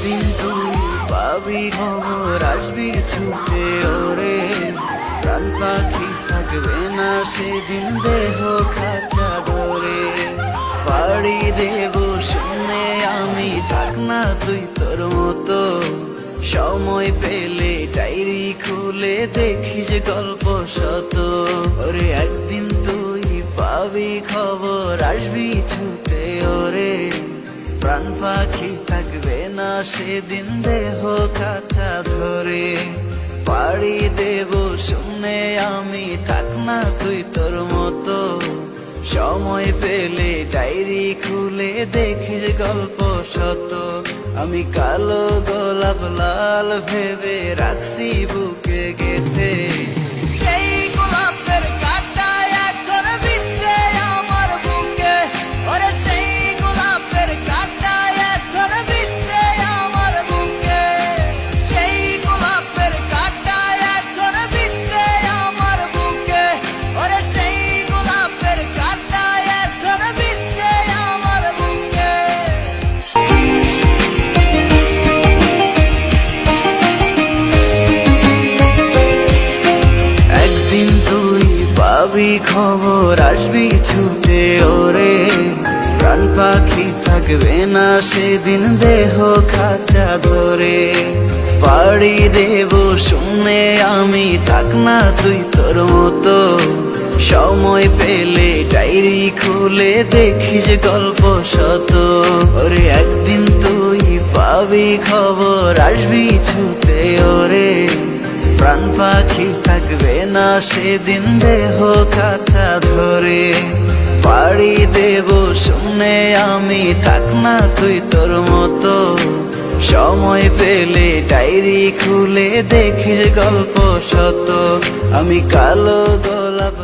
একদিন তুই পাবি খবর, আসবি ছুটে ওরে। প্রাণ পাখি থাকবে না সেদিন দেহ খাঁচা ধরে। পাড়ি দেব শুনে আমি, থাক না তুই তোর মতো। সময় পেলে ডায়েরি খুলে দেখিস গল্প শত। ওরে একদিন তুই পাবি খবর, আসবি ছুটে ওরে। প্রাণ পাখি থাকবে না সেদিন দেহ কাঁচা ধরে। পাড়ি দেব শুনে আমি, থাক না তুই তোর মতো। সময় পেলে ডায়েরি খুলে দেখিস গল্প শত। আমি কালো গোলাপ লাল ভেবে রাখছি বুকে গেঁথে। সেই গোলাপের কাঁটা এখন বিচ্ছে আমার বুকে। ওরে সেই গোলাপের কাঁটা এখন বিচ্ছে আমার বুকে। সেই গোলাপের কাঁটা এখন বিচ্ছে আমার বুকে। ওরে সেই গোলাপের কাঁটা এখন বিচ্ছে আমার বুকে। একদিন তুই পাবি খবর, আসবি ছুটে ওরে। প্রাণ পাখি থাকবে না সেদিন দেহ খাঁচা ধরে। পাড়ি দেব শুনে আমি, থাক না তুই তোর মতো। সময় পেলে ডায়েরি খুলে দেখিস গল্প শত। ওরে একদিন তুই পাবি খবর, আসবি ছুটে ওরে। প্রাণ পাখি থাকবে না সেদিন দেহ কাঁচা ধরে। পাড়ি দেব শুনে আমি, থাক না তুই তোর মতো। সময় পেলে ডায়েরি খুলে দেখিস গল্প শত। আমি কালো গোলাপ